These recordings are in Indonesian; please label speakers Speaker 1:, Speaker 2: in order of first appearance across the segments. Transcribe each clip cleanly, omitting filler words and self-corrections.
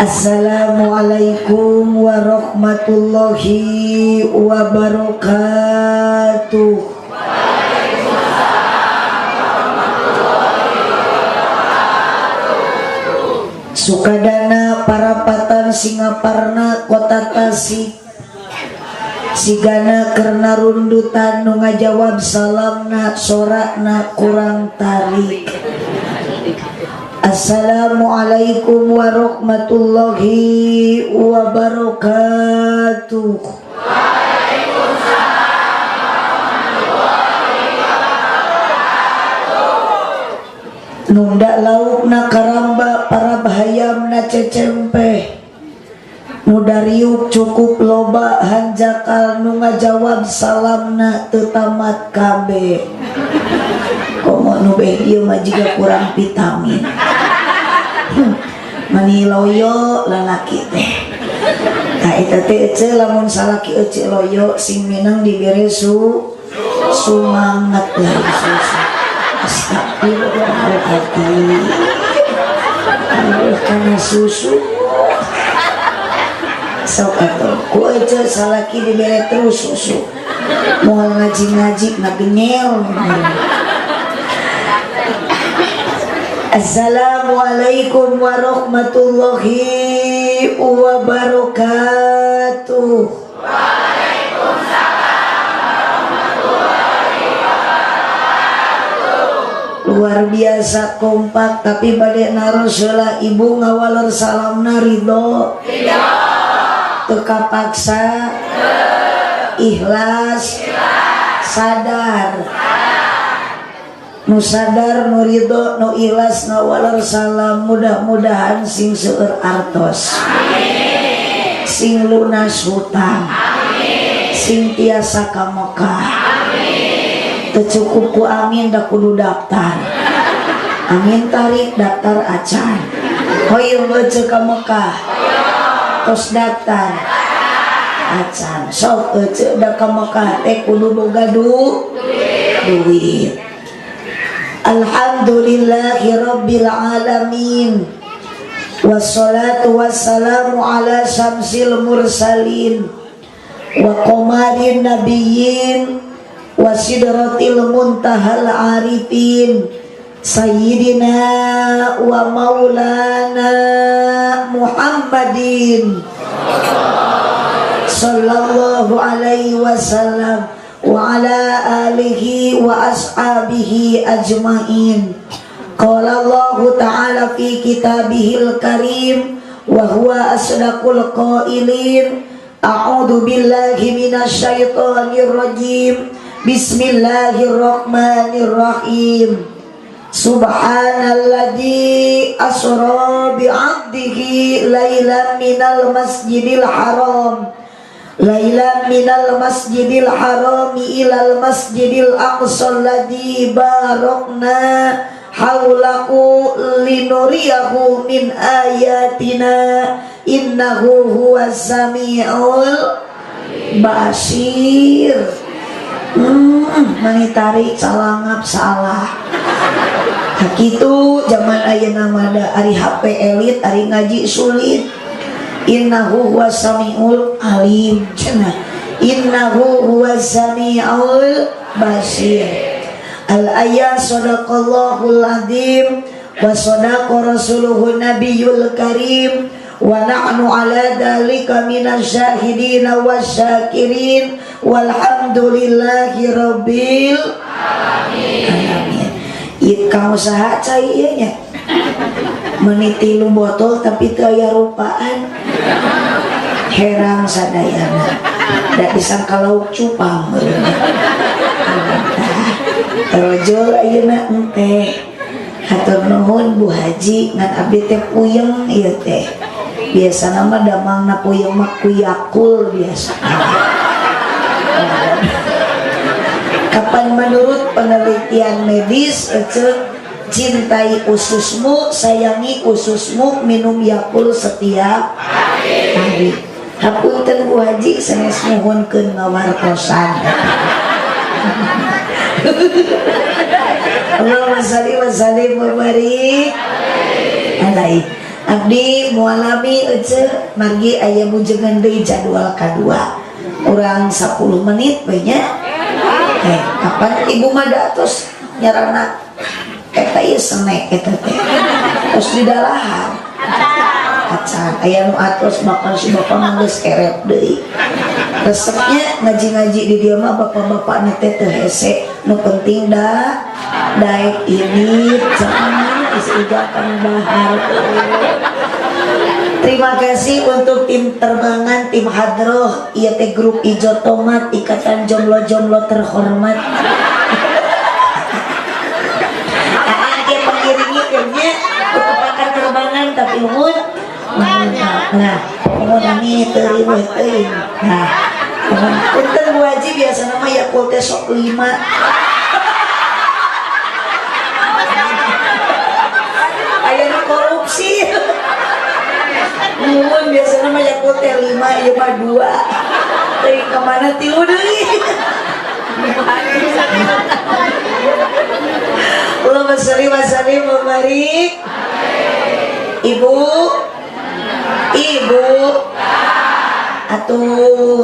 Speaker 1: Assalamualaikum warahmatullahi wabarakatuh. Sukadana parapatan Singaparna kota Tasik sigana kerna rundutan nu ngajawab salamna sorakna kurang tarik. Assalamualaikum warahmatullahi wabarakatuh. Nunda laukna karamba para bahayamna cecempe nu dariuk cukup loba hanjakal nu ngajawab salamna teu tamat kabeh. Komo nu beh ieu mah jiga kurang vitamin. Mani loyo lalaki teh. Tah eta teh ece lamun salaki ece loyo sing minang dibere sumanget lah susu. Astagfirullahaladzim. Karena susu sok atuh ku ece salaki dibere terus susu. Moal ngaji-ngaji ngagenyel. Assalamualaikum warahmatullahi wabarakatuh. Luar biasa kompak tapi bade naros heula ibu ngawaler salamna ridho. Teka paksa. Ikhlas. Sadar. Nu sadar, nu ridho, nu ikhlas, ngawaler salam, mudah-mudahan sing seueur artos. Amin. Sing lunas hutang. Amin. Sing tiasa ka Mekah. Amin. Teu cukup ku amin da kudu daftar. Amin tarik daftar acan. Hoyong ece ka Mekah. Tos daftar. Acan. Sok ece da ka Mekah teh kudu boga duit. Alhamdulillahi rabbil alamin. Wassalatu wassalamu ala syamsil mursalin wa qamarin nabiyyin wa sidratil muntahal arifin sayyidina wa maulana Muhammadin sallallahu alaihi wasallam wa ala alihi wa ashabihi ajmain. Qala Allah ta'ala fi kitabihil karim wa huwa asdaqul qailin. A'udzu billahi minasy syaithanir rajim. Bismillahirrahmanirrahim. Subhanalladzi asra bi 'abdihi lailan minal masjidil haram Lailan minal masjidil harami ilal masjidil aqsal ladzi barakna haulahu linuriyahu min ayatina innahu huwas samiul basir. Mani tarik salangap salah. Hakitu zaman ayeuna mah ari HP elit, ari ngaji sulit. Innahu huwas samiul alim. Cenah innahu huwas samiul basir. Al ayat sadaqallahul azim wa sadaqa rasuluhun nabiyul karim wa nahnu ala dzalika minasy syahidin wasyakirin walhamdulillahi rabbil alamin. Ikau usaha cai ieu nya. Meniti lu botol tapi teu aya rupaan. Herang sadayana. Da disangka lauk cupang. Rojol ayeuna teh. Hatur nuhun Bu Haji ngan abdi teh puyeng ieu teh. Biasana mah damangna puyeng mah kuyakul biasa. Kapan menurut penelitian medis cintai ususmu, sayangi ususmu, minum Yakult setiap hari. Hapunten Bu Haji sanes muhunkeun ngawartosan. Allahumma shalli wa sallim wa barik alaihi. abdi mualami ece margi aya mujengan deui jadwal kadua urang 10 menit banyak kapan ibu mada terus nyarana eta ieu snack eta teh terus di dalahan acan aya nu atos bakal si bapak geus eret deui resepnya ngaji-ngaji di dieu mah bapak-bapak na teh teu hese nu penting da daek ini jangan isigakan dahar. Terima kasih untuk tim terbangan tim hadroh ieu teh grup Ijo Tomat ikatan jomblo-jomblo terhormat. Ake pengiringi nya untuk pakar terbangan tapi umur nah kami terima nah punten Bu Haji biasa nama Yakult teh sok 5 aya nu korupsi nuhun biasa nama Yakult teh 5 ieu mah 2 teuing kemana tilu deui Allahumma sholli wa sallim wa barik. Ibu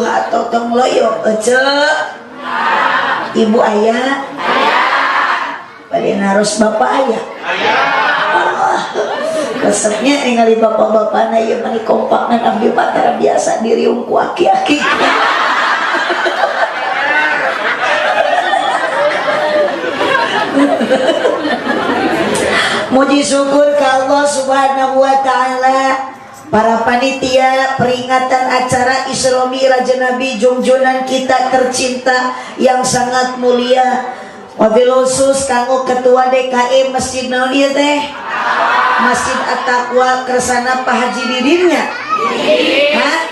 Speaker 1: atau tong loyo ece ibu ayah bade naros bapak ayah resepnya ningali bapak-bapak na ieu mani kompakna abdi patara biasa diriung ku aki-aki muji syukur ke Allah subhanahu wa ta'ala. Para panitia peringatan acara Isra Mi'raj Nabi junjunan kita tercinta yang sangat mulia. Wabil khusus kanggo ketua DKM Masjid naon ieu teh? Masjid At-Taqwa kersana Pak Haji Didinnya. Hah?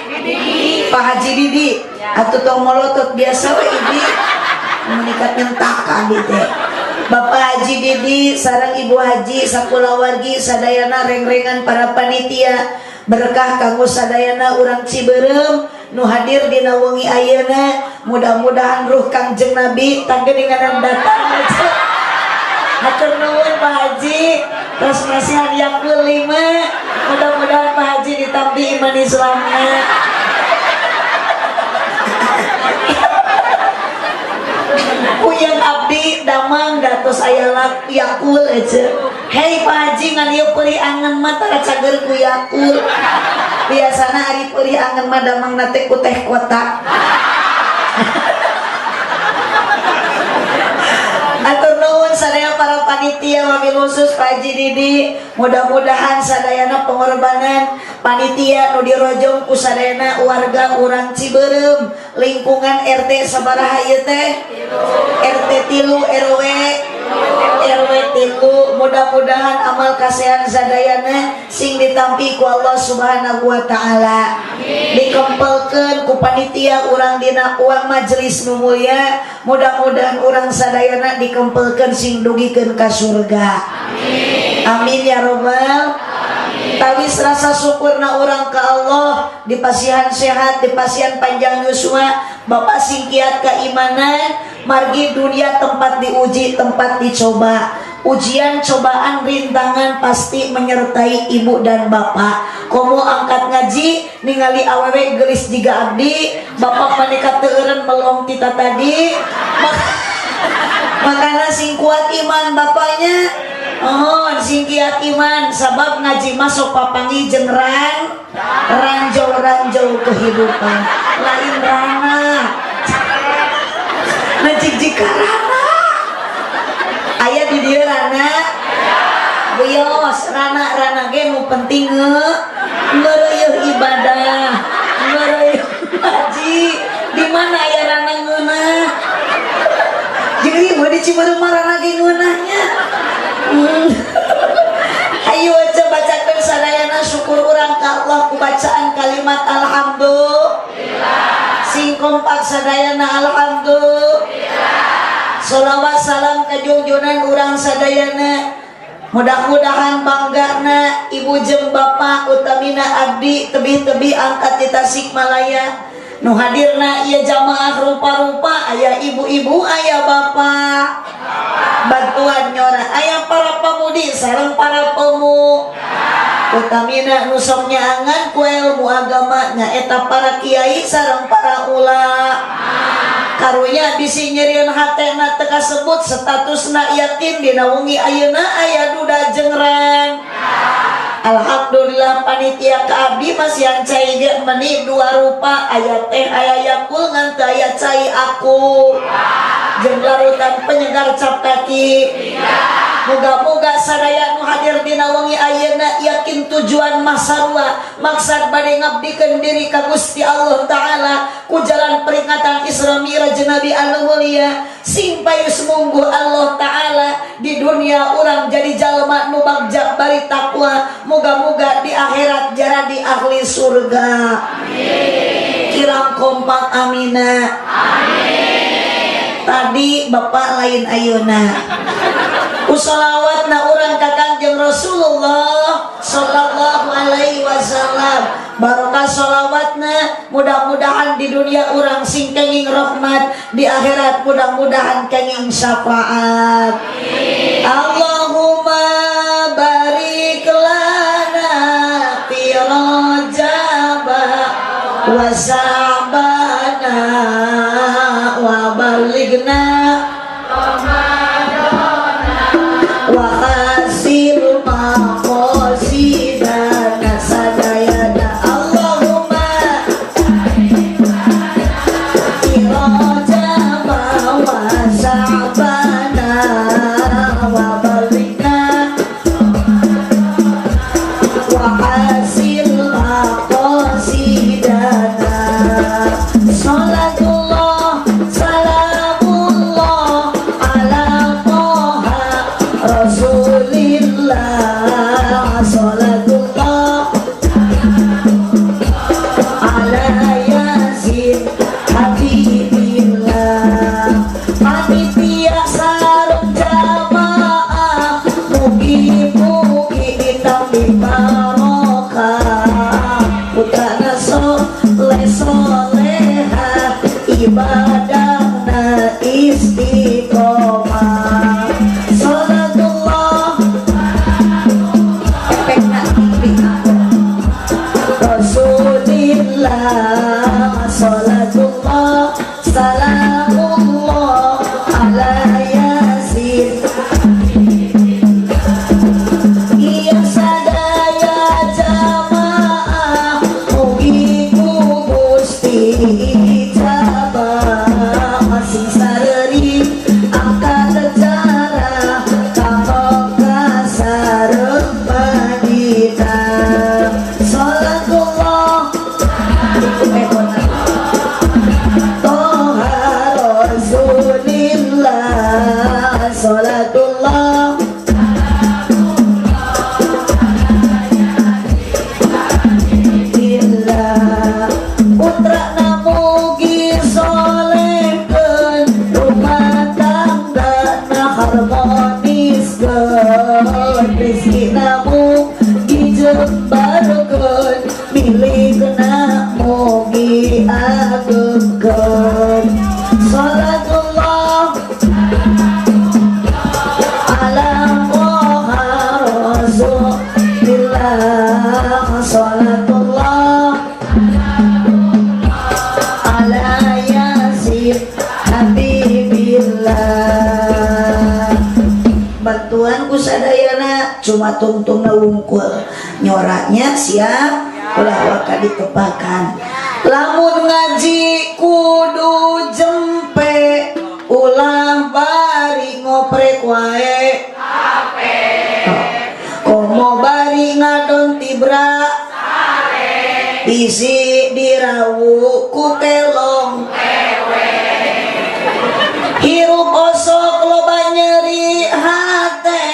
Speaker 1: Pak Haji Didi. Atuh tong molotot biasa we ibi. Menikah nyentakan di teh. Bapak Haji Didi sareng Ibu Haji sakulawargi sadayana reng-rengan para panitia. Berkah kanggo sadayana urang Ciberem nu hadir dina wengi ayeuna mudah-mudahan ruh Kangjeng Nabi tanggeninganan datang aja. Hatur nuhun Pak Haji terus nasihat yang kelima mudah-mudahan Pak Haji ditampi iman Islamnya. Uyang abdi damang datos aya Yakul aja. Hei Pak Haji ngan ieu peuri angen mah tara cager ku Yakul. Biasana ari peuri angen mah damang teh ku teh kotak. Atur nuhun sadaya para panitia wabil khusus Pak Haji Didi. Mudah-mudahan sadayana pengorbanan panitia nu dirojong ku sadayana warga urang Ciberem lingkungan RT sabaraha ieu teh? RT 3 RW 3 mudah-mudahan amal kasehan sadayana sing ditampi ku Allah subhanahu wa ta'ala dikempelkeun ku panitia urang dina uang majelis nu mulia mudah-mudahan urang sadayana dikempelkeun sing dugikeun ka surga amin ya robbal tawis rasa syukurna urang ka Allah dipasihan sehat dipasihan panjang yuswa bapak sing kiat keimanan margi dunia tempat diuji tempat dicoba ujian cobaan rintangan pasti menyertai ibu dan bapak komo angkat ngaji ningali awewe gelis jiga abdi bapak panika teureun melong tita tadi makana sing kuat iman bapaknya sing kiat iman sabab ngaji masuk papangi jeung ranjau kehidupan lain rana jika rana aya di dieu rana beos rana ge nu penting ngeureuh ibadah ngeureuh haji di mana aya rana ngeunah jadi mau di Ciberem rana ge ngeunahnya ayo aja bacakeun sadayana syukur urang ka Allah ku bacaan kalimat alhamdulillah sing kompak sadayana alhamdulillah sholawat salam ka junjunan urang sadayana mudah-mudahan banggana ibu jeung bapak utamina abdi tebih-tebih angkat di Tasikmalaya nu hadirna ieu jamaah rupa-rupa aya ibu-ibu aya bapak bantuan nyora aya para pamudi sareng para pemuda utamina nu sok nyaangan ku ilmu agama nyaeta para kiai sareng para ulama. Karunya bisi nyerieun hatena teu kasebut statusna yakin dina wengi ayeuna aya duda jengrang. Alhamdulillah panitia ka abdi masih cai ge meuni dua rupa aya teh aya yakul ngan teu aya cai aku. Jeung larutan penyegar cap kaki. Moga-moga sadaya nu hadir dina wengi ayeuna yakin tujuan masarua maksud bade ngabdikeun diri ka Gusti Allah taala ku jalan peringatan Isra Mi'raj Nabi anu mulia sing payus mungguh Allah taala di dunia urang jadi jalma nu bagja bari takwa moga-moga di akhirat jadi ahli surga. Amin. Kirang kompak amina. Amin. Tadi bapak lain ayeuna usolawatna urang ka Kangjeng Rasulullah sallallahu alaihi wasallam. Barokah sholawatna mudah-mudahan di dunia urang sing kenging rahmat, di akhirat mudah-mudahan kenging syafaat. Allahumma barik lana fi Rajab wa Sya'bana wa balighna wa hasil maqasidana sadayana. Allahumma fi Rajab wa Sya'bana wa balighna wa hasil maqasidana. Salatullah salamullah ala Toha Rasulillah. Salatullah ala Yasin Habibillah. Panitia sareng jamaah mugi-mugi ditampi barokah putrana soleh-soleha ibadahna istiqomah. Salatullah efekna tinggi Rasulillah. Salatullah salamullah ala Yasin. Iya sadaya jamaah mugi ku Gusti ijabah masing sareng angkat cara kamoga sareng padita. Salatullah Toha Rasulillah. Salatullah billah. Putra namugi solehkeun rumah tanggana harmoniskeun rezeki namugi jembarkeun milikna mugi agengkeun. Salatullah ala Toha Rasulillah. Salatullah ala Yasin Habibillah. Bantuan ku sadayana cuma tungtungna wungkul nyoranya siap ulah waka ditepakan. Lamun ngaji kudu jempe ulah bari ngoprek wae komo bari ngadon tibra isi dirawu ku kelong hirup osok loba nyeri hate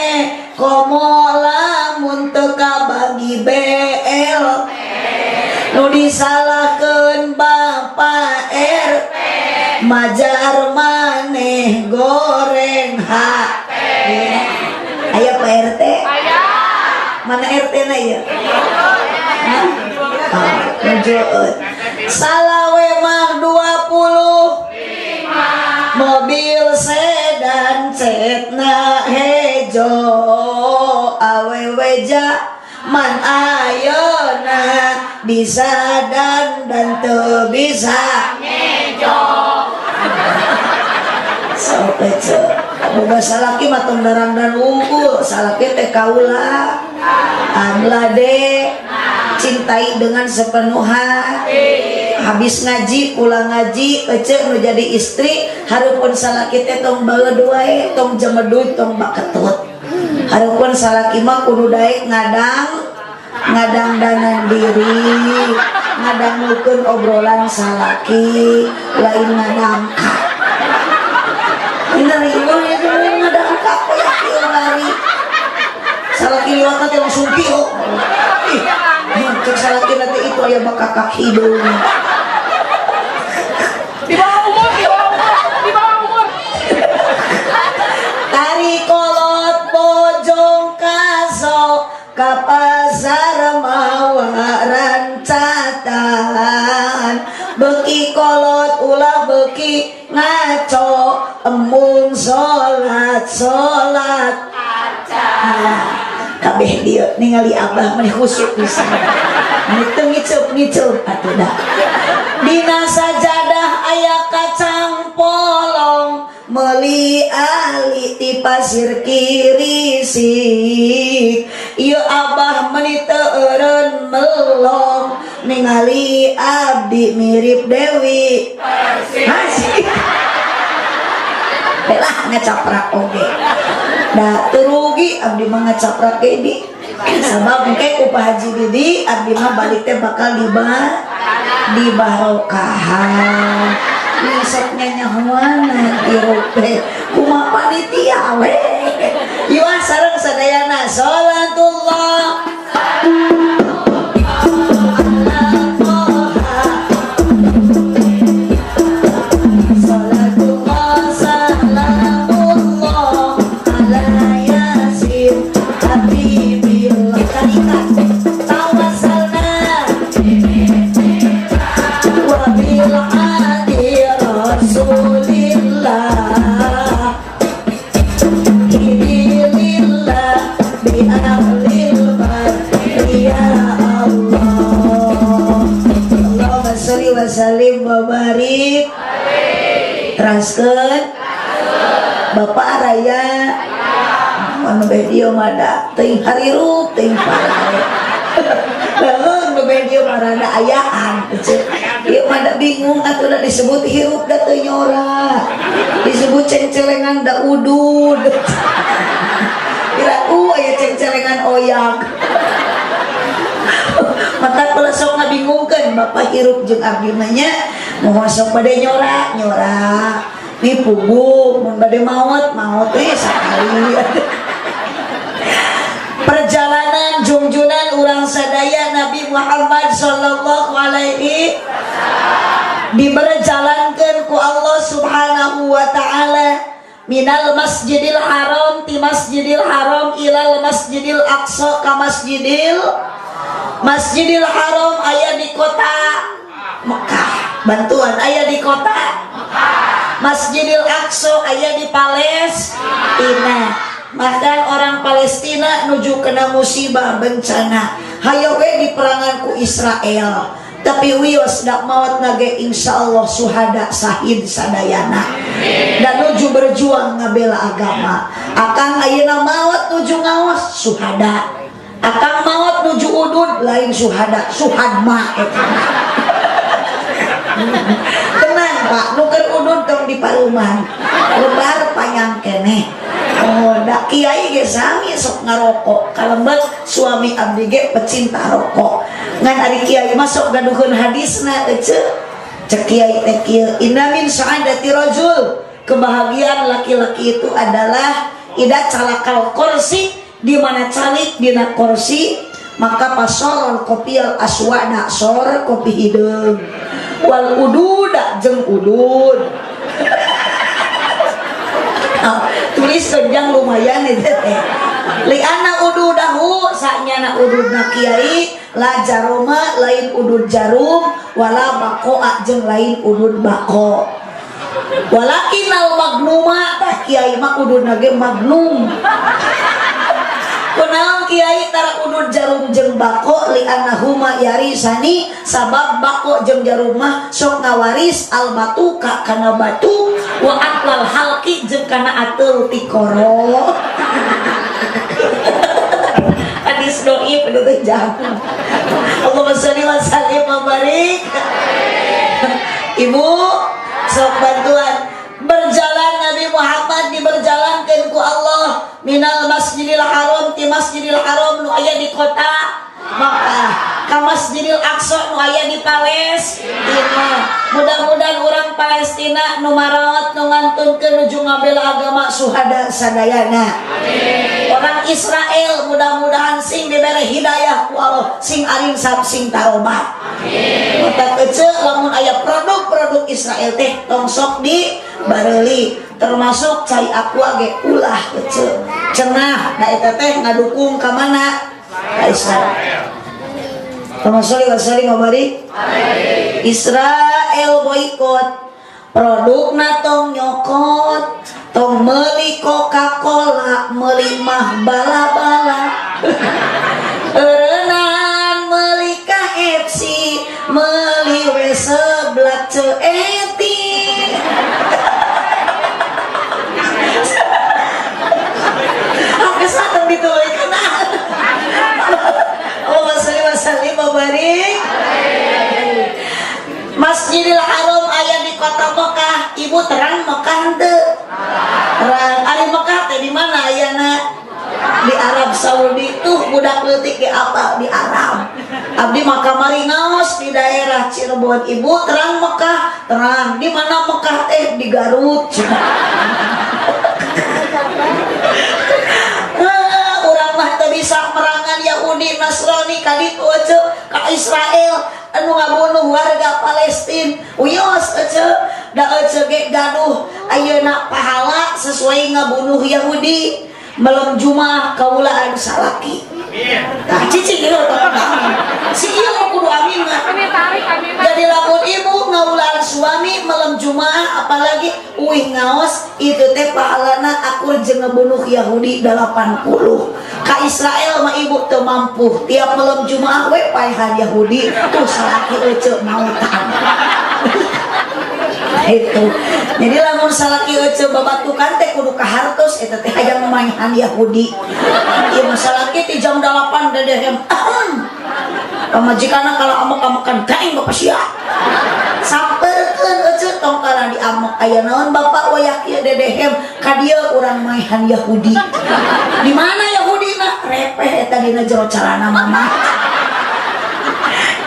Speaker 1: komo lamun teka bagi BL nu disalahkeun Bapak RT majar maneh goreng HP. Aya Pak RT? Aya. Mana RT na ieu? Nunjukkeun. Salawe mah 25. Mobil sedan cetna hejo awewe ja man ayeuna bisa dan teu bisa ngejok. Sok ece boga salaki mah tong darang-darang unggul, salaki teh kaula aglade cintai dengan sepenuh hati. Habis ngaji pulang ngaji ece nu jadi istri hareupeun salaki teh tong baeud wae, tong jemeduy, tong baketut. Hareupeun salaki mah kudu daek ngadang danan diri, ngadangkeun obrolan salaki, lain ngadangka. Ini ribuan itu ngadangka ya kieu lari. Salaki liwat nanti langsung kieu. Ih, cek salaki nanti itu aya bakakak hidung.
Speaker 2: Di bawah umur.
Speaker 1: Tari kolot bojong kaso ka pasar mawa rancatan, beki kolot ulah beki ngaco embung salat kabeh dieu ningali abah meni khusuk pisan meni teu ngiceup atuh da dina sajadah aya kacang polong meuli ali ti pasir kirisik ieu abah meni teu eureun melong ningali abdi mirip Dewi Persik belah ngacaprak oge da terugi abdi mah ngacaprak ge di sabab engke ku Pak Haji Didi abdi mah balik teh bakal dibarokahan sok nyanyahoana irupe kumaha panitia we ieu sareng sadayana salatullah salim babarik teraskeun Bapak Raya anu bedio mada teuing harirup teuing parare lamun nu bedio marana ayaan ieu mada bingung atuh disebut hirup da teu nyora disebut cengcelengan da udud kira aya cengcelengan oyak maka kalau sok ngabingungkeun Bapak hirup jeung abdi mah nya mohon sok bade nyora ni puguh mun bade maot we sakali perjalanan junjunan urang sadaya Nabi Muhammad sallallahu alaihi diberjalankeun ku Allah Subhanahu wa taala minal masjidil haram ti masjidil haram ilal masjidil aqsa ka Masjidil Haram aya di kota Mekah, bantuan aya di kota Mekah. Masjidil Aqsa aya di Palestina. Bahkan orang Palestina nuju kena musibah bencana. Hayo we diperangan ku Israel. Tapi wios dak maot nage insyaallah suhada sahid sadayana. Dan nuju berjuang ngabela agama. Akang ayeuna maot nuju ngaos suhada. Akang maut nuju udud lain suhada suhadma tenang Pak nuker udud tong di paruman lebar panjang kene oh dak kiai ge sami sok ngarokok kalembet suami abdi ge pecinta rokok ngan ari kiai mah sok gaduhkeun hadisna ece cek kiai teh kieu inna min sa'adati rajul kebahagiaan laki-laki itu adalah ida calakal kursi di mana calik dina kursi maka pasorol kopi al aswada sor kopi hidung wal ududa jeung udud tulis kenjang lumayan itu teh li ana ududahu saknyana ududna kiai la jaroma lain udud jarum wala bako jeung lain udud bako walakin al magnuma tah kiai mah ududna ge magnum Kunaon kiai tara kudu jarum jeung bako li annahuma yarisani sabab bako jeung jarum mah sok ngawaris al batu ka kana batu wa atlal halqi jeung kana atul tikoro. Hadis doi penutup jam. Allahumma sholli wa sallim wa barik. Ibu sok bantuan berjalan Nabi Muhammad diberjalankan ku Allah minal masjidil haram ti masjidil haram nu aya di kota Makkah ka masjidil aqsa nu aya di Palestina. Mudah-mudahan orang Palestina nu marawat nu ngantunkeun nuju ngabela agama suhada sadayana. Orang Israel mudah-mudahan sing dibere hidayah ku Allah, sing aring sing tarobat. Mata kecil lamun aya produk-produk Israel teh tong sok di bareuli, termasuk cai aqua ge ulah kecil. Cenah da eta teh ngadukung ka mana? Ka Israel. Termasuk wasali ngabari Israel boykot produkna tong nyokot, tong meuli Coca-Cola, meuli mah bala-bala. Eureunaan meuli KFC, meuli we seblak ceeti. Apa sateng dituluykeun. Allahumma sholli wa sallim wa barik. Masjidil Haram aya di kota Mekah. Ibu terang Mekah henteu? Terang. Ari Mekah teh di mana ayana? Di Arab Saudi tuh budak leutik di apa? Di Arab. Abdi mah kamari ngaos di daerah Cirebon. Ibu terang Mekah? Terang. Di mana Mekah teh? Di Garut. Urang mah teu bisa merangan Yahudi Nasrani ka ditu aja ka Israel anu ngabunuh warga Palestina. Uyos aja da aja ge gaduh ayeuna pahala sesuai ngabunuh Yahudi. Malam Jumat kaulaan salaki. Nah, cicing itu si ieu kudu amin mah. Jadi lamun ibu ngaulaan suami malam Jumat apalagi uih ngaos itu teh pahalana akur jeung ngebunuh Yahudi 80. Ka Israel mah ibu teu mampu tiap malam Jumat we paehan Yahudi tuh salaki euceuk mautan. Itu. Jadi lamun salaki euceuk babatukan teh kudu kahartos eta teh hayang memaehan Yahudi. Ieu salaki ti jam 8 dedehem. Pamajikanna kalau amek-amekan daeng bapak sia. Sampeurkeun euceuk tong kala diamek aya naon bapak wayak ieu dedehem ka dieu urang maehan Yahudi. Di mana Yahudina? Repeh eta dina jero carana mama.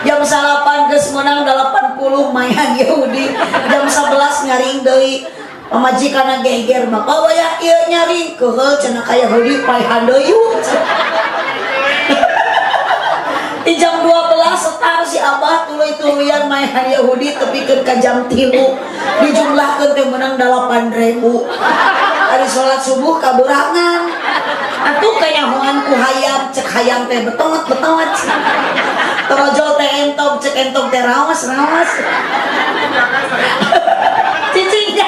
Speaker 1: Jam 8 geus meunang 80 maehan Yahudi. Jam 11 nyaring deui. Pamajikanna geger bapak wayak ieu nyaring keuheul cenah ka Yahudi paehan deui. Di jam 12 setar si Abah tuluy-tuluyan maehan Yahudi tepikeun ka jam 3 dijumlahkeun teh meunang 8.000. Ari salat subuh kaberangan atuh kanyahoan ku hayam cek hayam teh betot-betot torojol teh entog cek entog teh raos-raos cicing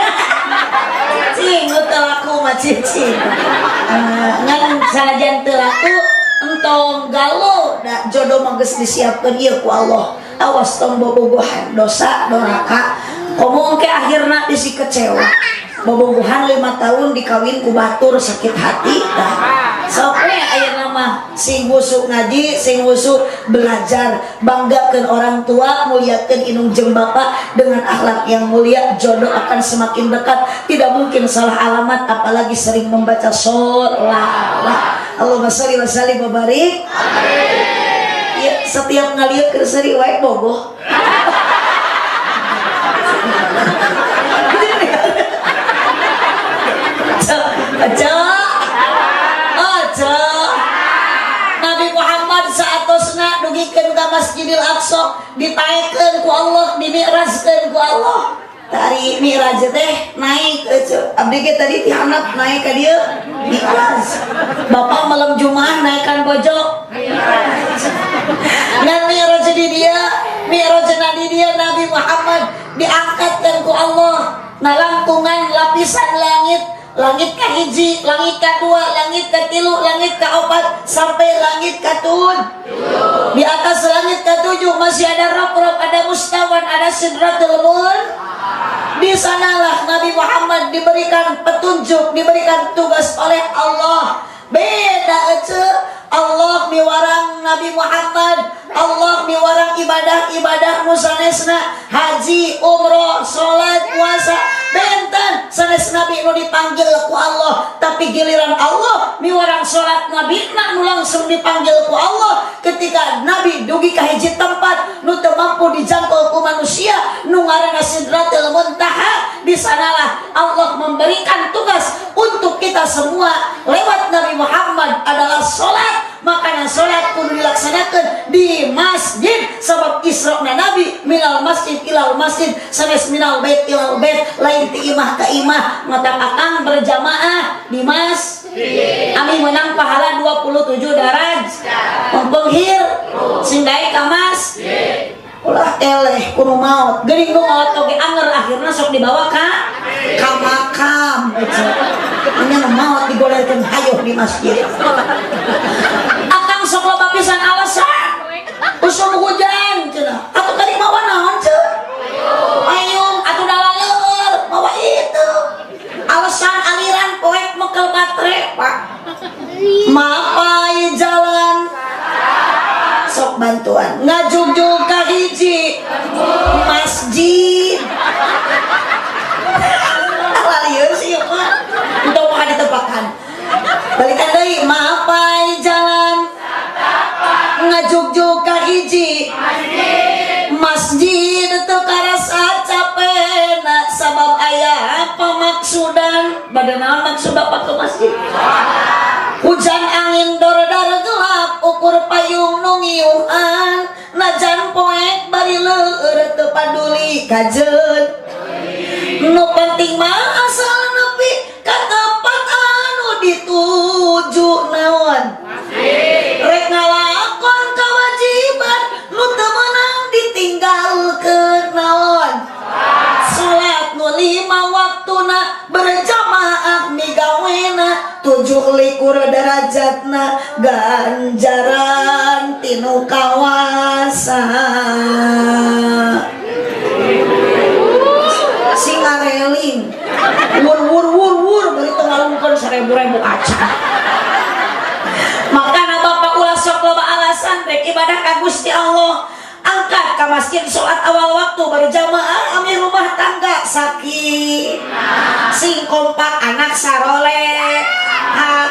Speaker 1: cicing teu laku mah cicing ngan sanajan teu laku entong galuh da jodoh mah geus disiapkeun ieu ku Allah. Awas tong bobogohan dosa doraka komong ke akhirna disi kecewa. Bobogohan 5 tahun dikawin ku batur sakit hati dah. Sok we ayeuna mah sing wusuk ngaji, sing wusuk belajar, banggakeun orang tua, muliakeun indung jeung bapa dengan akhlak yang mulia, jodoh akan semakin dekat. Tidak mungkin salah alamat apalagi sering membaca sholawat. Allahumma sholli wa sallim wa barik. Amin. Ya, setiap ngalieu keur seri wae bogoh. Aja Nabi Muhammad saatosna dugikeun ka Masjidil Aqsa ditaekeun ku Allah, dimi'rajkeun ku Allah. Tari Mi'raj teh naik abdi ge tadi tihanap naik ka dieu Mi'raj. Bapak malam Jumat naikkan pojok ngan Mi'raj di dia, Mi'rajna di dia Nabi Muhammad diangkatkan ku Allah na langkungan lapisan langit langit kahiji, langit kedua, langit ketilu, langit keempat, sampai langit ketujuh. Di atas langit ketujuh masih ada rob-rob, ada mustawan, ada sidratul muntaha. Di sanalah Nabi Muhammad diberikan petunjuk, diberikan tugas oleh Allah. Beda aja. Allah miwarang Nabi Muhammad, Allah miwarang ibadah musanesna haji, umroh, sholat, puasa, benten sanes Nabi nu dipanggil ku Allah. Tapi giliran Allah miwarang sholat Nabi nu langsung dipanggil ku Allah. Ketika Nabi dugi ka hiji tempat nu teu mampu dijangkau ku manusia, nu ngaranna Sidratul Muntaha, di sanalah Allah memberikan tugas untuk kita semua lewat Nabi Muhammad adalah sholat. Makanya sholat kudu dilaksanakan di masjid, sebab Isra'na Nabi minal masjid ilal masjid, sanes minal bait ilal bait, lain ti imah ka imah. Mata akang berjamaah di masjid, ami menang pahala 27 darajat. Mumpung hir sing daek ka masjid, ulah eleh kudu maot, geuning nu maot oge anger akhirna sok dibawa ka makam. Anya maot digolerkeun hayuh di masjid. Akang sok loba pisan alasan. Usum hujan cenah. Atuh tadi mawa naon ce? Payung atuh dalaleur mawa itu. Alasan aliran poek mekel batre, Pak. Mapai jalan sok bantuan ngajugjug ka hiji masjid. Lieur sih Pak. Untuk mah ditepakan. Balikan deui, mapai jalan ngajugjug ka hiji masjid teu karasa capena sabab aya pamaksudan. Bade naon maksud Bapak ke masjid? Hujan angin dor-dor gelap ukur payung nu ngiuhan, najan poek bari leueur teu paduli kajeun. Nu penting mah asal nepi ka tempat anu dituju naon. Rek ngalakon kewajiban nu teu meunang ditinggalkeun naon. Salat nu 5 waktuna berjamaah migawena 27 derajatna ganjaran tinu kawasa. Sing areling wur beri tengalungkeun 1000 kaca. Makana Bapak ulah sok loba alasan rek ibadah ka Gusti Allah, angkat ka masjid salat awal waktu berjamaah. Ami rumah tangga sakit sing kompak anak sarole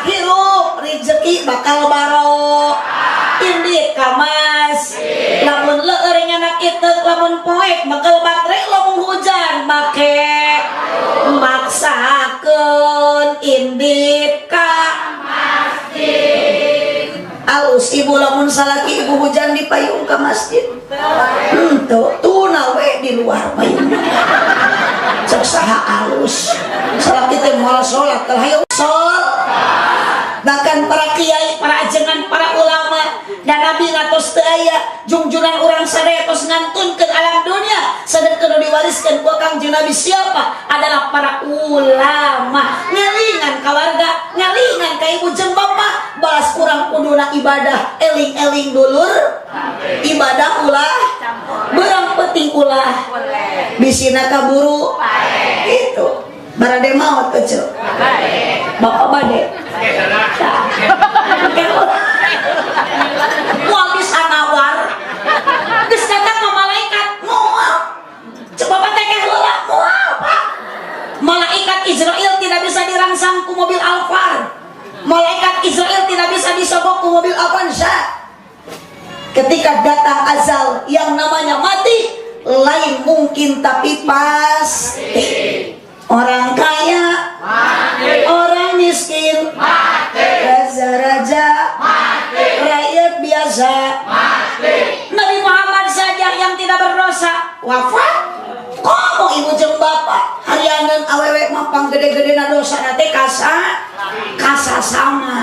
Speaker 1: hirup rezeki bakal baro indit kamas. Lamun leueur nyana kitu, lamun poek bakal batre, lamun hujan make maksakeun indit ka masjid. Alus ibu lamun salaki ibu hujan di payung ke masjid. Tuna we di luar payung. Cek saha alus. Salaki teh moal salat teh hayu salat. Bahkan para kiai, para ajengan, para ulama dan nabi ngatos teu aya jungjunan urang saretos ngantunkeun alam dunia sadeuk diwariskeun ku Kangjeng Nabi siapa? Adalah para ulama. Ngelingan keluarga, ngelingan ka ibu jeung bapak, balas kurang kuduna ibadah, eling-eling dulur ibadah ulah berang penting ulah bisina kaburu itu barade maot kecil bapak bade wah bisa nawar geus datang ka malaikat moal coba patekeh heula moal Pak. Malaikat Israel tidak bisa dirangsang ku mobil Alphard, malaikat Israel tidak bisa disogok ku mobil Avanza. Ketika datang azal yang namanya mati, lain mungkin tapi pasti. Orang kaya mati, orang miskin mati, raja-raja mati, rakyat biasa mati. Nabi Muhammad saja yang tidak berdosa wafat. Komo ibu jeung bapak harianeun awewe mampang gede-gede na dosa nate kasa sama.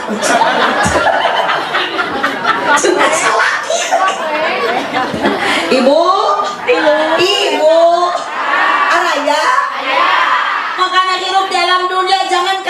Speaker 1: Ibu araya makanya hidup di alam dunia jangan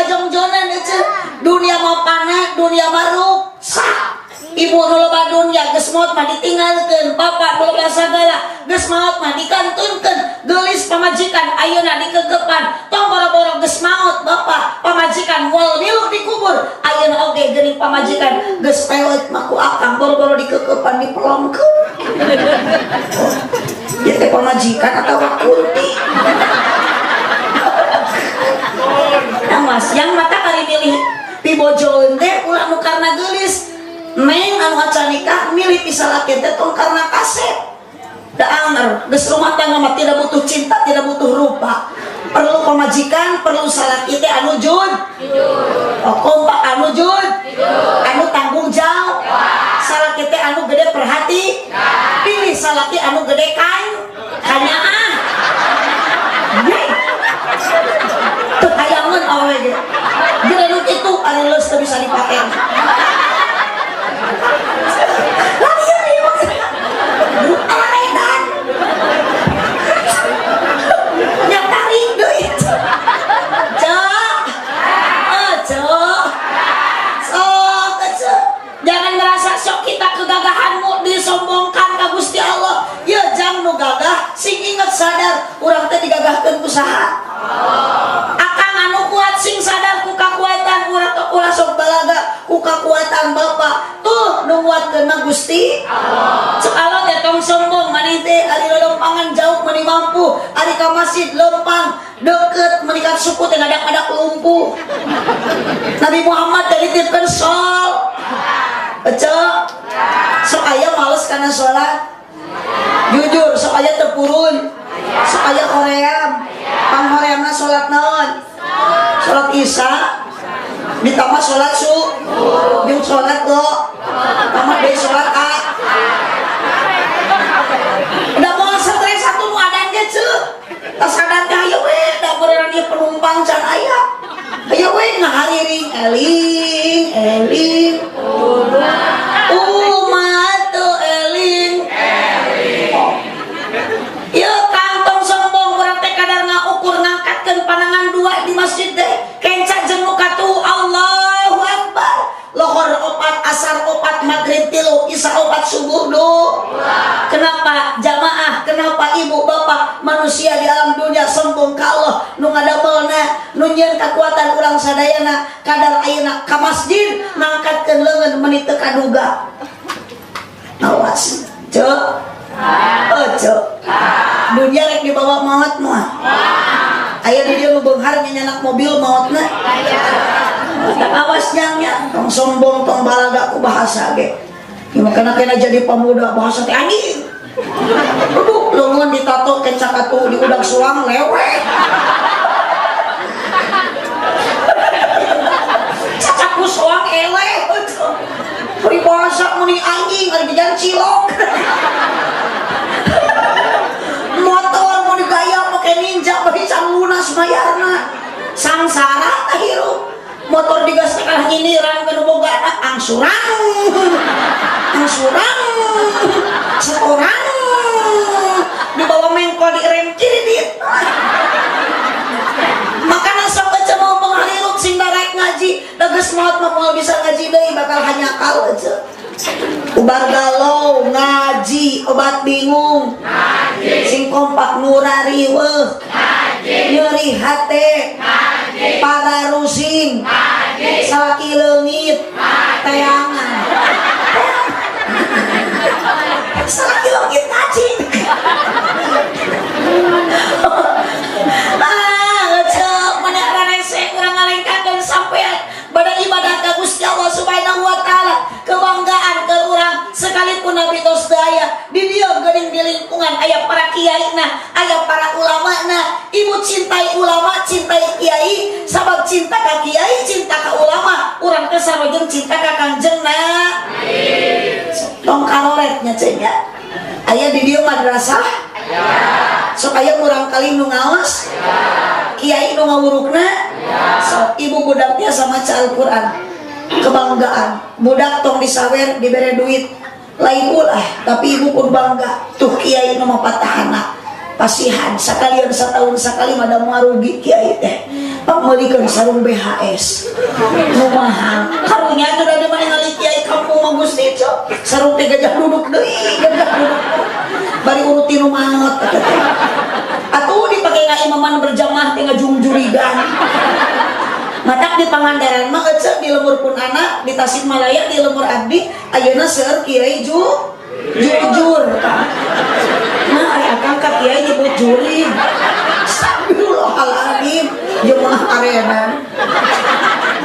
Speaker 1: ibu nu loba dunya geus maot mah ditinggalkeun, bapak nu loba sagala geus maot mah dikantunkeun, geulis pamajikan ayeuna dikegepan, tong boro-boro geus maot bapak pamajikan moal milu dikubur, ayeuna oge geuning pamajikan geus pelet mah ku akang boro-boro dikegepan dipelongkeun. Ya teh pamajikan atawa kunti. Nah mas, yang mata kali milih pibojoeun teh ulah nu karna geulis. Neng anu acan nikah milih pisalaki teh tong karena kasep. Da anger, geus rumah tangga mah tidak butuh cinta, tidak butuh rupa. Perlu pamajikan, perlu salaki teh anu jud. Oh, kompak anu jud. Anu tanggung jawab. Salaki teh anu gede perhati. Pilih salaki anu gede kanyaan. Teu hayangeun awe ge. Gede nu kitu anu leus teu bisa dipake. Jangan merasa sok kita kegagahanmu disombongkan ka Gusti Allah. Ya jangan nu gagah sing inget sadar urang teh digagahkeun ku saha. Akang anu kuat sing sadar ku kakuatan urang teh ulah sok balaga ku kakuatan Bapa. Tuh nu nguatkeun mah Gusti Allah. Sok Allah teh tong sombong maneh teh ari lompangan jauh meuni mampu, ari ka masjid lempang deket menikah suku teh ngadak-ngadak lumpuh. Nabi Muhammad teh dititipkeun sol. Ece, sok aya males karena sholat. Jujur, sok aya tepurun, sok aya hoream. Panghoreamna sholat naon? Sholat isya, ditambah sholat subuh, jeung sholat lo, tambah deui sholat a. Udah mau stres satu nu adan ge ceuk. Tas adan teh aya we, da beurang ieu penumpang can aya. Aya we ngahariring eling. Umat eling. Ieu kantong sombong urang teh kadar ngaukur ngangkatkeun panangan dua di masjid teh kenca jeung nu katu Allahu Akbar. Lohor 4, asar 4, maghrib 3, isya 4, subuh 2. Kenapa jamaah? Kenapa ibu bapak manusia di alam dunia sombong ka Allah nu ngadamelna nu nyieun kakuatan urang sadayana kadar ayeuna ka masjid ngangkatkeun leungeun meuni teu kaduga. Awas, cek. Oh, cek. Dunia rek dibawa maut mah. Aya di dieu nu beunghar nyanyanak mobil mautna. Awas jangnya, tong sombong, tong balaga ku bahasa ge. Makana kena jadi pemuda bahasa teh anjing. Aduh, leungeun ditato kenca katu di udag sulang lewe. Cacaku sulang ele. Beri bahasa muni anjing ari dijan cilok. Motor mau digaya pake ninja bagi can lunas bayarna. Sangsara tah hirup. Motor digas tekan nyindiran ke bogana angsurang seorang dibawa mengkol di rem kiri dit. Makanya sok aja mau menghaliruk sing darek ngaji dages maut mah moal bisa ngaji deui bakal hanya kal aja. Ubar galau ngaji, obat bingung ngaji, sing kompak nurari weuh ngaji, nyeri hate ngaji, para rusing ngaji, salaki leungit teangan salaki leungit ngaji. Ngecek mana rese urang ngalengkakeun sampean pada ibadah ka Gusti Allah Subhanahu wa taala, kebanggaan ke urang sekalipun Nabi tos daya di dieu geuning di lingkungan aya para kiaina, aya para ulamana. Ibu cintai ulama, cintai kiai, sabab cinta ka kiai, cinta ka ulama, urang teh sarojeng cinta ka kanjengna. Tong kaloretnya cenah. Aya di dieu madrasah? Aya. Sok aya urang kali nu ngaos? Aya. Kiai nu ngawurukna? Aya. Sok ibu budak biasa maca Al-Qur'an. Kebanggaan. Budak tong disawer dibere duit. Lain ulah, tapi ibu pun bangga. Tuh kiai nu mapatahana. Pasihan sakalian setahun sakali mada moal rugi kiai teh. pamelikan sarung BHS nu mahal karunya itu udah ningali kiai kampung mah Gusti cok sarung teh gajah duduk deui gajah duduk bari uruti nu maot atuh dipake ngaimaman berjamaah teh ngajungjurigan matak di Pangandaran mah ece di lemur pun anak di Tasikmalaya di lemur abdi ayeuna seueur kiai jujur nah aya akang ka kiai nyebut juri Astagfirullahaladzim jemaah arenan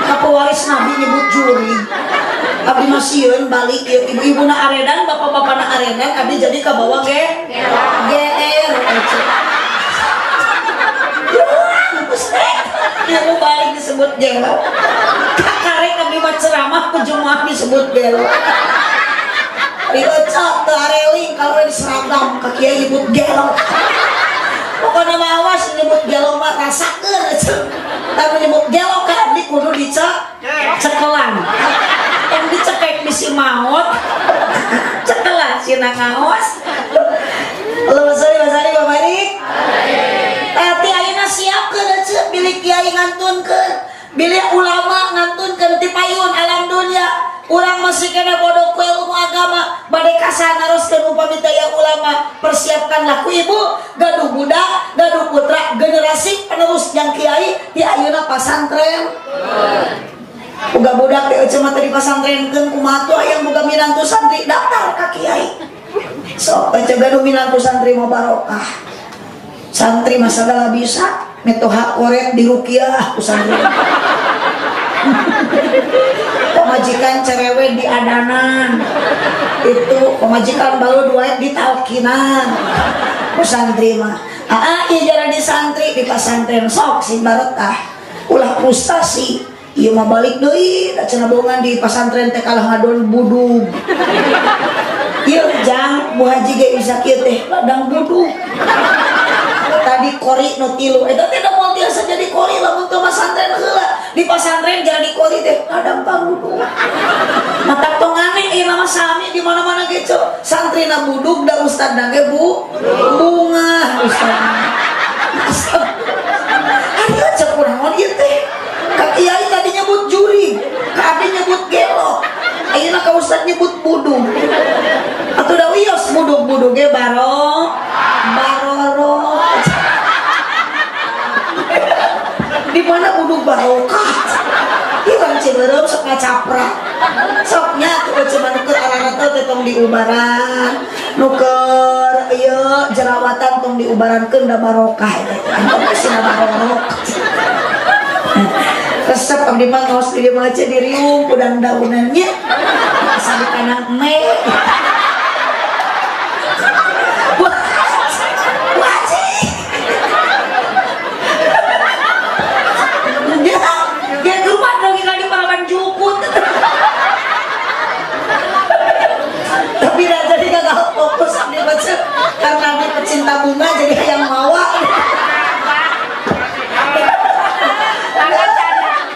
Speaker 1: kapewaris nabi nyebut juri abdi masieun balik ibu-ibu na arenan bapak-bapak na arenan abdi jadi kabawa GR ilmu balik disebut gelo karek abdi mah ceramah ku jemaah disebut gelo diocok ke areling kalau diseragam ke kiai nyebut gelo pokoknya mah awas nyebut gelo mah rasakeun tapi nyebut gelo kan abdi kudu cekelan yang dicekek bisi maut cekelan sina ngaos Masari Bapak Rik tapi ayeuna siapkeun ceu bilih kiai ngantunkeun bilih ulama ngantunkeun ti payun alam dunia urang masih kena bodoh ku ilmu agama bade kasanaroskeun upami daya ulama persiapkanlah ku ibu gaduh budak gaduh putra generasi penerus yang kiai ti ayeuna pasantren boga budak teh ece mah teh dipasantrenkeun kumaha tuh aya boga minantu santri daftar ka kiai so ece gaduh minantu santri mah barokah santri mah sagala bisa metoha korek di ruqyah ku santri pemajikan cerewet di adanan itu pemajikan baru duit di talkinan ku santri mah ieu jaran di santri di pasantren sok sing barokah ulah frustasi ieu mah balik deui da cenah bohongan di pasantren teh kalah ngadon budug ieu jang Bu Haji ge bisa kieu teh ladang budug tadi kori nu tilu eta teh da moal tiasa jadi kori lamun teu pasantren heula di pasantren jadi kori teh ladang pangudug mata tong aneh ieu mah sami di mana-mana ge cok santrina budug da ustadna ge bunga ustad ada cek urang ieu teh ka kiai tadi nyebut juri ka ade nyebut gelo ayeuna ka ustad nyebut budug atuh da wios budug-budug ge baroro di mana budug barokah ieu Ciberem sok ngacapra soknya tuh cuma nuker arana teh tong diubaran nuker ieu jerawatan tong diubarankeun da barokah eta teh sina barokah resep abdi mah ngaos di dieu mah diriung udang daunannya asal di kanan me dia ke rumah dong tinggal di Palawan Jukut tapi dah jadi gagal fokus abdi baca karena abdi pecinta bunga jadi yang mawa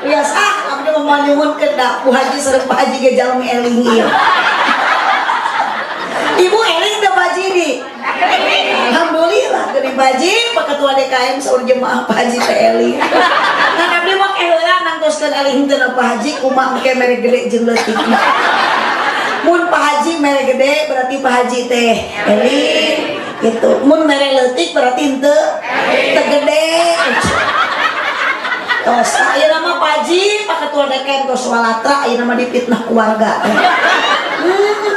Speaker 1: biasa abdi mau nyuhun ke dak Bu Haji sareng Pak Haji ge jalmi eling ieu Ibu eling teh Pak Haji di alhamdulillah geuning Pak Haji Pak Ketua DKM saur jemaah Pak Haji teh eling kan abdi mah heula nangtoskeun eling teh Pak Haji kumaha engke mere gede jeung leutik mun Pak Haji mere gede berarti Pak Haji teh eling gitu mun mere leutik berarti henteu teu gede tos ayeuna mah Pak Haji Pak Ketua DKM tos walatra ayeuna mah dipitnah keluarga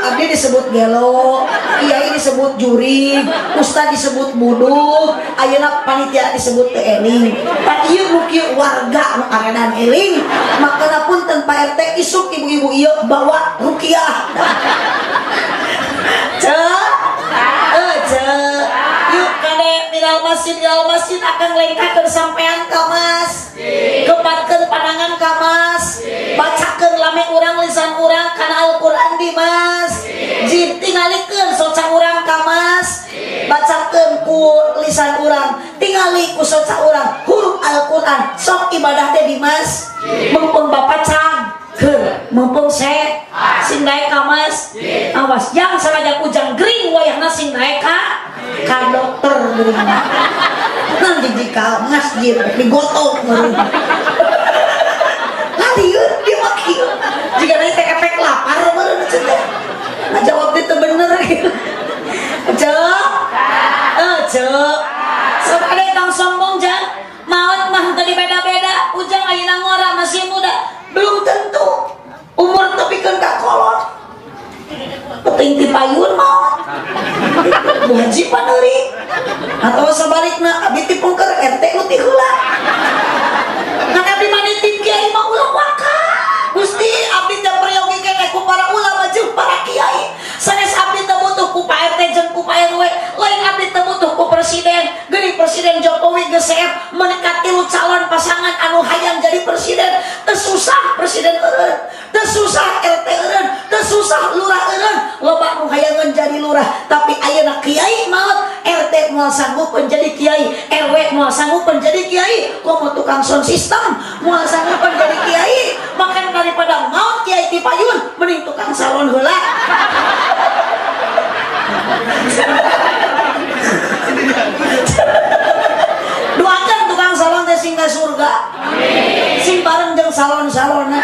Speaker 1: abdi disebut gelo kiai disebut juri ustad disebut budug ayeuna panitia disebut teu eling pan ieu nu kieu warga nu arenan eling makana punten Pak RT isuk ibu-ibu ieu bawa ruqyah yuk kade minal masjid akan lengkakeun sampean ka Mas kepatkeun panangan ka Mas bacakeun lame urang lisan urang kana Al-Qur'an di Mas jib tingalikeun soca urang ka Mas bacakeun ku lisan urang tingali ku soca urang huruf Al-Qur'an sok ibadah teh di Mas mumpung Bapak cang mumpung sing daek ka Mas awas jang salajak ujang gering wayahna sing daek ka dokter geuning nanti jika masjid digotong liur dia maki jika nanti efek lapar baru cerita jawab itu bener gitu cek ada yang sombong jang maut mah tadi beda-beda ujang ayeuna ngora masih muda belum tentu umur tapi kan gak kolot penting ti payun maut wajib paneri atau sebaliknya abdi ti pungker RT uti heula ngan abdi manitip kiai mah ulah waka Gusti abdi teh peryogi keneh ku para ulama jeung para kiai sanes abdi teh butuh ku Pak RT jeung ku Pak RW lain abdi teh butuh ku presiden geuning presiden Jokowi geus menekati calon pasangan anu hayang jadi presiden teu susah presiden eureun teu susah RT eureun teu susah lurah eureun loba nu hayangan jadi lurah tapi ayeuna kiai maot RT moal sanggup menjadi kiai RW moal sanggup menjadi kiai komo tukang sound system moal sanggup menjadi kiai makan daripada maut kiai ti payun mending tukang salon heula doakan tukang salon teh sing ka surga amin sing bareng jeung salon-salonna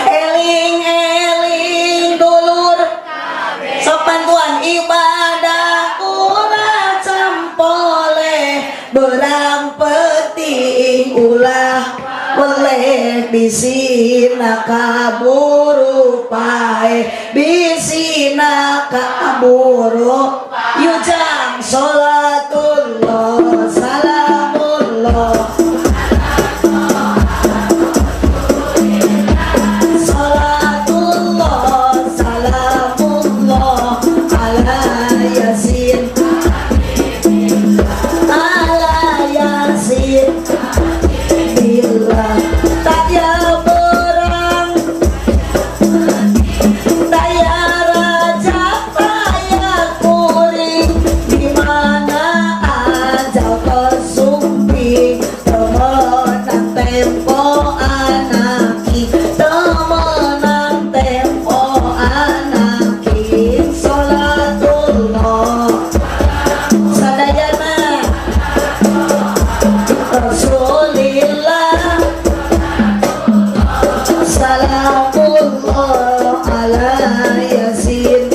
Speaker 1: eling dulur sopan tuan ibadah ulah campole berang penting ulah boleh bisina kaburu pae bisina kaburu yujang sholatullah salamullah salatullah salamullah ala yasin ala yasin taya berang taya raja taya kuring dimana aja kesumpi temenan tempo anaki temenan tempo anaki sholatullah sadayana Rasulillah salamullah ala yasin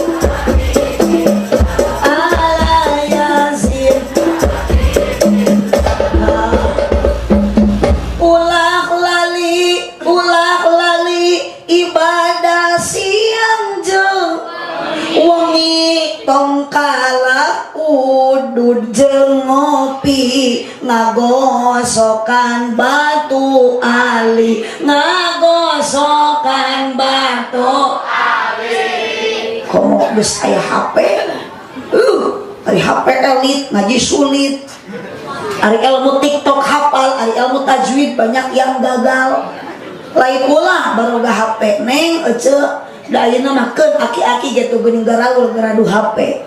Speaker 1: ala yasin ulah lali ibadah siang jeung wengi tong kalak udud jeung ngopi ngagosokan batu ali ngagosokan batu ali komo geus aya HP ari HP elit ngaji sulit ari ilmu TikTok hafal ari ilmu tajwid banyak yang gagal lain ulah baroga HP neng ece da ayeuna mah keun aki-aki gitu geuning garaul garadu HP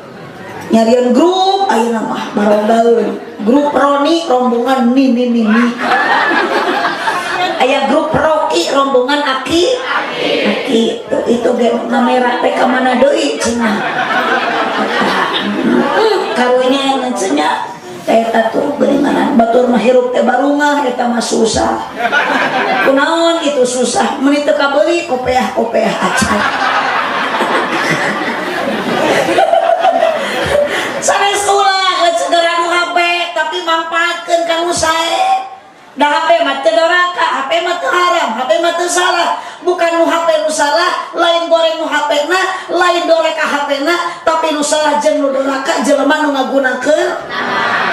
Speaker 1: nyarian grup ayeuna mah barogaeun grup Roni rombongan ni aya grup Roki rombongan Aki itu ge ngamera teh ka mana deui cenah karunya cenah eta tuh geuninganan batur mah hirup teh barungah eta mah susah kunaon itu susah meuni teu kabeuli kopeah acan sanes ulah segera nu HP tapi manfaatkeun kanggo sae da HP mah teu doraka HP mah teu haram HP mah teu salah bukan nu HP nu salah lain goreng nu HP-na lain doreka HP-na tapi nu salah jeung nu doraka jelema nu ngagunakeun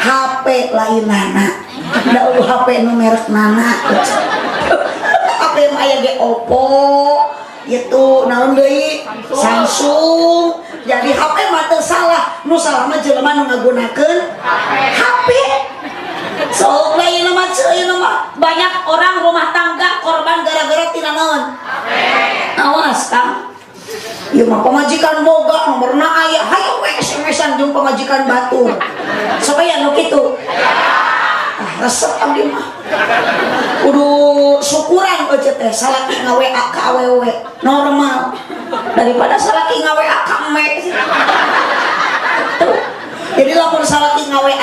Speaker 1: HP lainana da eueuh HP nu merek nana HP mah aya ge Oppo itu naon deui Samsung jadi HP mah teu salah nu salah mah jelema nu ngagunakeun HP so lain mah banyak orang rumah tangga korban gara-gara tina naon awas Kang ieu mah pamajikan boga nomorna aya hayu we SMS-an jeung pamajikan batur supaya nu kitu resep abdi mah kudu syukuran aja teh salaki ngawe-a ka awewe normal daripada salaki ngawe-a ka eme tuh jadi lamun salaki ngawa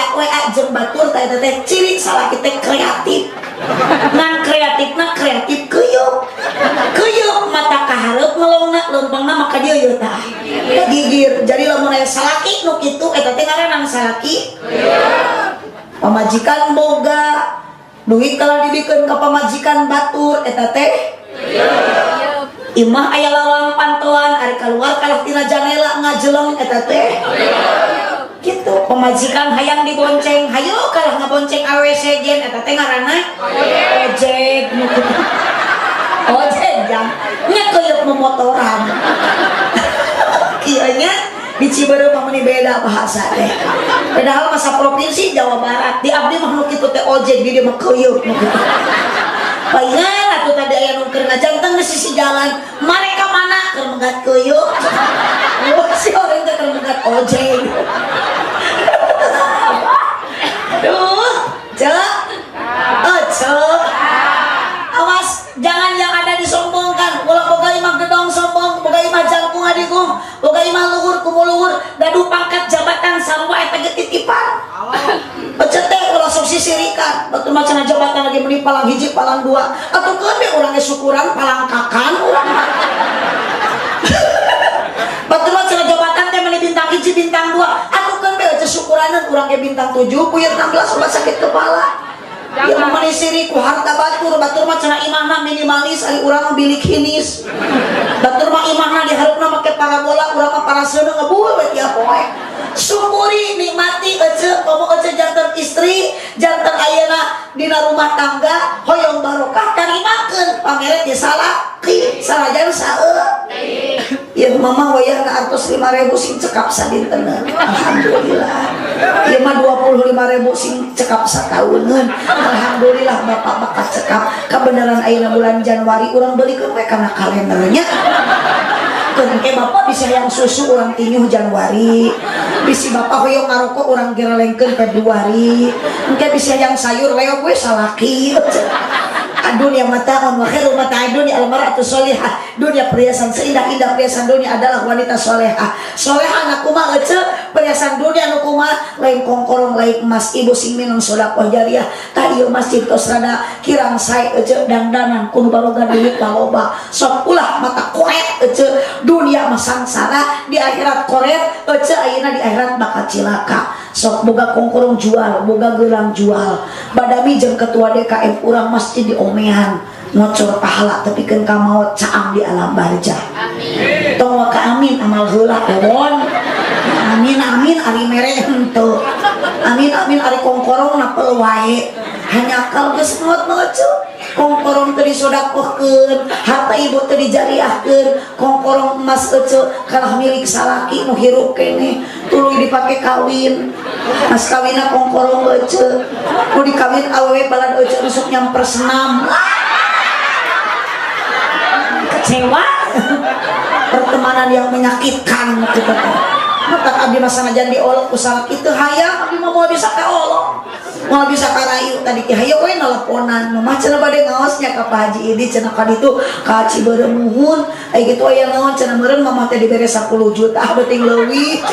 Speaker 1: jeung batur teh ciri salaki teh kreatif. Ngan kreatifna kreatif keuyeuk mata kahareup ngelongna leumpengna maka dieu ieu tah. Gigir. Jadi lamun aya salaki nu kitu eta teh ngaranna salaki. Pamajikan boga duit kalau dibikeun ka pamajikan batur eta teh imah aya lawang pantoan ari keluar kalah tina janela ngajeleng eta teh gitu. Pemajikan hayang dibonceng hayu kalah ngabonceng awe sejen eta teh ngaranna ojek ojek jang nya keuyeuk memotoran kieu nya di Cibereu mah meuni beda bahasa teh. Padahal masa provinsi Jawa Barat di abdi mah nu kitu teh ojek di dieu mah keuyeuk nu kitu. Paingan atuh tadi aya nu keur ngajangteng di sisi jalan, mereka mana keur menggat keuyeuk. Si orang teh keur menggat ojek. Duh, cek. Cek. Awas jangan yang ada disombongkan. Ulah boga imah gedong sombong, boga imah jangkung adigung, boga imah luhur kumuluhur, gaduh pangkat jabatan sarua eta ge titipan. Pecet teh ulah sok sisirikan. Batu macana jabatan lagi meni palang hiji palang dua. Atuh keun we urang ge syukuran palang kakan urang. Batu macana jabatan teh meni bintang hiji bintang dua. Atuh keun we syukuraneun urang ge bintang 7 puyeuh 16 ulah sakit kepala. Ya mamani siri ku harta batur mah cenah imahna minimalis ari urang mah bilik hinis. Batur mah imahna diharupna make parabola urang mah paraseuna ngebuul we tiap poe. Syukuri nikmati ece komo ece janten istri janten ayeuna dina rumah tangga hoyong barokah karimakeun pamere teh salaki sarajan saeueuh. Ya mama wayahna artos 5.000 sing cekap sadinteuna. Alhamdulillah. Ieu mah 25.000 sing cekap sakauneun. Alhamdulillah bapak bakat cekap kebenaran ayeuna bulan Januari urang beulikeun we kana kalendernya. Engke bapak bisa yang susu orang tinyuh Januari, bisi bapak hoyong ngarokok orang gerelengkeun Februari, engke bisa yang sayur leo gue salaki. Dunia mata on wakhiru mata dunia almaratu solihah. Dunia perhiasan seindah-indah perhiasan dunia adalah wanita solehah. Solehah anak kumaha ece perhiasan dunia anu kumaha lain kongkorong lain emas ibu sing minang sedekah jariah. Tah ieu masjid tos rada kirang sae ece dandanan kun baroga duit kaloba. Sok ulah mata koret ece dunia mah sangsara di akhirat koret ece ayeuna di akhirat bakal cilaka. Sok boga kongkorong jual, boga gelang jual. Badami jeung ketua DKM urang masjid di omehan ngocor pahala tapi kan kamau caam di alam barzah. Amin. Tong wa ka amin amal heula euon. Amin amin ari mere henteu. Amin amin ari kongkorong na peul wae. Hanya kal geus ngot-ngot kongkorong teu disodakohkeun, harta ibu teu dijariahkeun, kongkorong emas ece kalah milik salaki nu hirup keneh, tuluy dipake kawin. Mas kawinna kongkorong ece, nu dikawin awewe balad ece rusuk nyamper senam. Kecewa. Pertemanan yang menyakitkan gitu. Mata abdi mah sanajan diolok ku salaki teu hayang abdi mah moal bisa kaolok. Mau bisa karayu tadi hayo we nelponan mah cenah bade ngaosnya ka Pak Haji Idi cenah ka ditu ka Cibereu muhun aya kitu aya naon cenah meureun mama teh dibere 10 juta beuting leuwih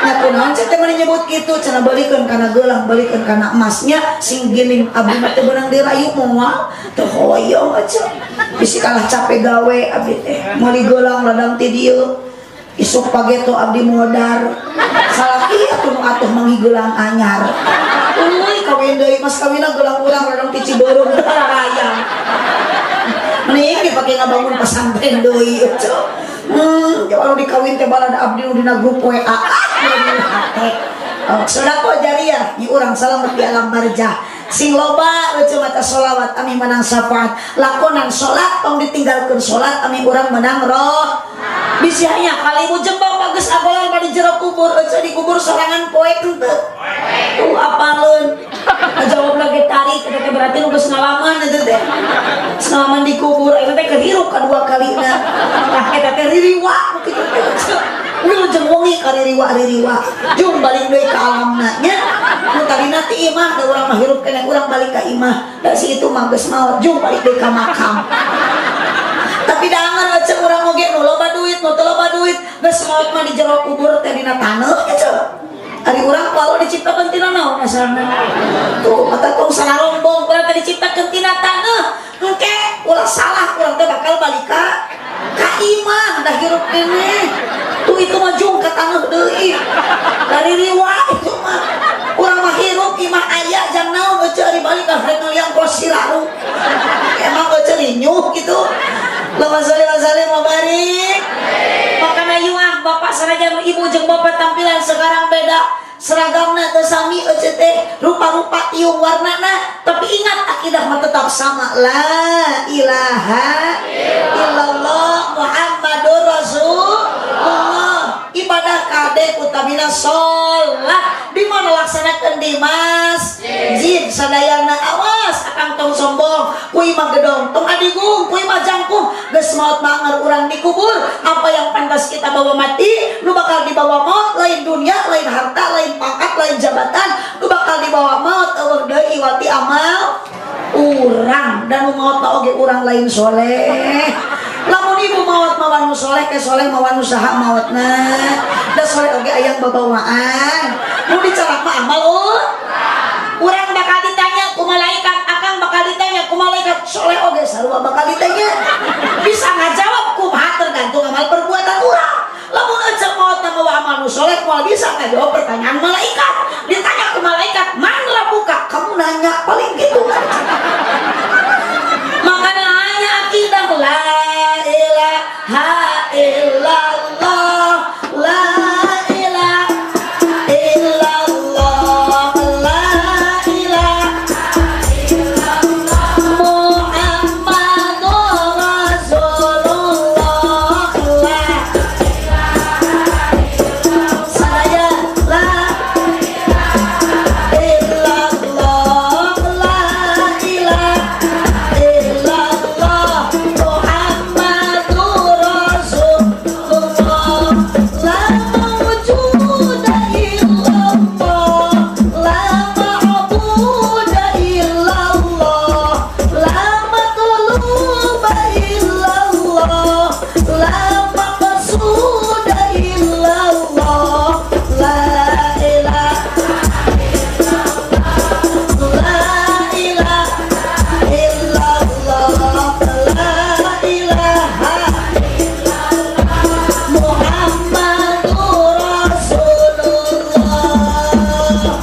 Speaker 1: nya kunaon teh meni nyebut kitu cenah balikeun kana geulang balikeun kana emasnya sing giling abdi mah teh beunang dirayu moal teu hoyong aja bisi kalah capek gawe abdi teh meuli geulang ladang ti dieu isuk pageto abdi modar salaki atuh mangi gelang anyar uy kawin deui mas kawinna gelang urang radang ti Cibereu raya mending dipake ngabangun pesantren deui kalau dikawin teh balada abdi nu dina grup WA sedekah jariah ieu urang salamet di alam barzah sing loba ece mata sholawat ami menang syafaat lakonan sholat tong ditinggalkeun sholat ami urang menang roh bisi hanya kalimu jembang bagus agolan pada jero kubur ece di kubur sorangan poe teu apaleun jawab lagi tarik eta berarti nu geus ngalaman eta teh ngalaman di kubur eta teh kehirup kadua kalina tah eta teh ririwa kitu teh jeung wengi ka ririwa jung balik deui ka alamna nya nu tadina ti imah da urang mah hirup keneh urang balik ka imah da si itu mah geus maot jung balik deui ka makam tapi daangan ece urang oge nu loba duit nu teu loba duit geus maot mah di jero kubur teh dina taneuh ece Ari urang kalau diciptakeun tina naon asalna tuh mata tong sararombong urang teh diciptakeun tina taneuh engke ulah salah urang teh bakal balik ka imah dah hirup ini tuh itu mah jung ka taneuh deui dari riwayat itu mah urang mah hirup imah aya jang naon eueuh ari balik ka rek ngaliang kos siraru emang eueuh rinyuh gitu. Allahumma sholli wa sallim wa barik. Makana yuang bapak sanajan ibu jeung bapak tampilan sekarang beda seragamna teu sami eueuh teh rupa-rupa ieu warnana tapi ingat akidah mah tetap sama la ilaha illallah muhammadur rasulullah. Ibadah kade utamina sholat di mana laksanakeun di masjid sadayana awas akang tong sombong ku imah gedong tong adigung ku imah jangkung geus maot manger urang dikubur apa yang pantas kita bawa mati nu bakal dibawa maut lain dunia lain harta lain pangkat lain jabatan nu bakal dibawa maut eueuh deui wati amal urang dan nu maot oge urang lain soleh. Lamun ibu maut mawanu soleh ke soleh mawanu saha mautna da soleh oge aya babawaan nu dicarak mah amal urang bakal ditanya ku malaikat akang bakal ditanya ku malaikat soleh oge sarua bakal ditanya bisa ngajawab kumaha tergantung amal perbuatan urang. Lamun ecek maut mawa amal nu soleh moal bisa ngajawab pertanyaan malaikat ditanya ku malaikat man rabbuka kamu nanya paling gitu makanya hanya akidah la ilaha illallah la ilaha illallah la ilaha illallah muhammadur rasulullah la saya la ilaha illallah la ilaha illallah muhammadur rasulullah la mawjuda illallah la ma'buda illallah la matluba illallah la maqsuda illallah la ilaha la ilaha illallah la ilaha muhammadur rasulullah.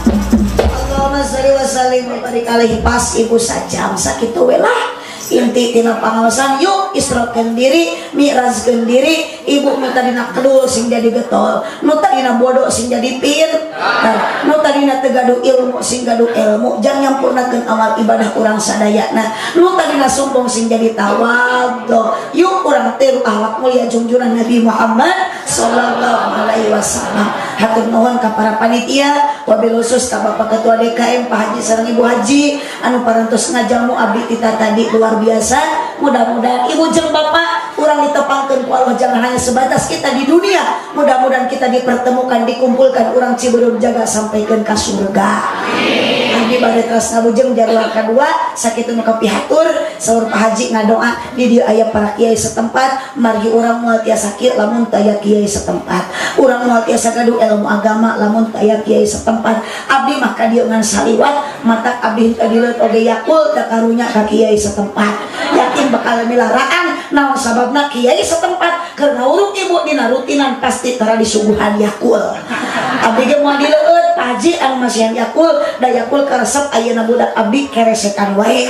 Speaker 1: Allahumma sholli wa sallim wa barik alaihi pas ibu sajam sakitu we lah inti tina pangawasan yuk isrokeun diri mi'rajkeun diri ibu nu tadina kedul sing jadi getol nu tadina bodoh sing jadi pintar nu tadina teu gaduh ilmu sing gaduh ilmu jang nyampurnakeun amal ibadah urang sadayana nu tadina sombong sing jadi tawadhu yuk urang tiru akhlak mulia junjungan Nabi Muhammad sallallahu alaihi wasallam. Hatur nuhun ka para panitia wabil khusus ka Bapak Ketua DKM Pak Haji sareng Ibu Haji anu parantos ngajamu abdi kita tadi luar biasa. Mudah-mudahan ibu jeung bapak urang ditepangkeun ku Allah jangan hanya sebatas kita di dunia, mudah-mudahan kita dipertemukan dikumpulkan urang Ciberem jaga sampaikan ke surga. Amin. Bari terus ngabujeng jadwal kedua sakitu nu kapihatur saur Pak Haji ngadoa di dieu aya para kiai setempat margi urang moal tiasa kieu lamun teu aya kiai setempat urang moal tiasa gaduh ilmu agama lamun teu aya kiai setempat abdi mah ka dieu ngan saliwat matak abdi teu dileut oge yakul da karunya ka kiai setempat yakin bakal milaraan naon sababna kiai setempat keur nguruk ibu dina rutinan pasti tara disuguhan yakul abdi ge moal dileut Pak Haji anu masihan yakul da yakul karesep ayeuna budak abdi keresekan wae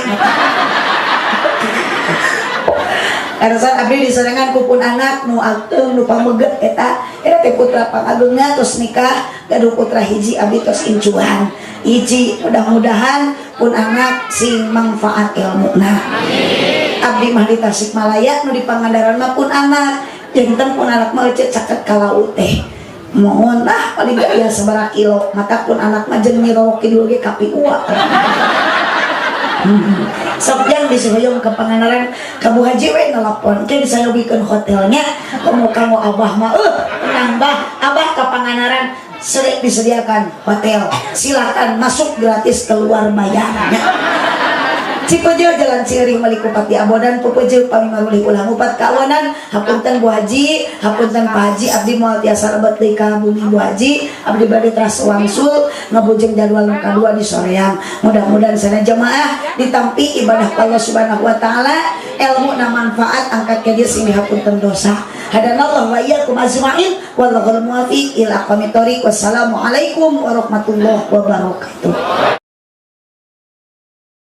Speaker 1: karasan abdi diserengan kupun anak nu alteung nu pameget eta teh putra pangageungna tos nikah gaduh putra hiji abdi tos incuan hiji mudah-mudahan pun anak sing manfaat ilmuna abdi mah di Tasikmalaya nu di Pangandaran mah pun anak janten pun anak mah cek caket ka laut teh mohon lah paling gak ya seberapa kilo mata pun anak mah jeung nyirok kidul ge kapi uak sok jang disuhuyung ke Pangandaran ka Bu Haji we nelpon teh disayogikeun hotelnya kamu abah mah nambah abah ke Pangandaran sering disediakan hotel silakan masuk gratis keluar bayarnya Cipejo jalan Ciring Malikupati Abodan pupeje pamimarulih ulah ngupat kawanan hapunten Bu Haji hapunten Pak Haji abdi moal tiasa lebet deui ka bumi Bu Haji abdi bade teras wangsul ngabujeng jadwal nu kadua di soreang mudah-mudahan sana jamaah ditampi ibadah ka Allah Subhanahu wa taala ilmu na manfaat angkat ka dieu sing hapunten dosa hadanallahu wa iyyakum ajmain wallahul muwaffiq ila aqwamit thoriq wassalamu alaikum warahmatullahi wabarakatuh.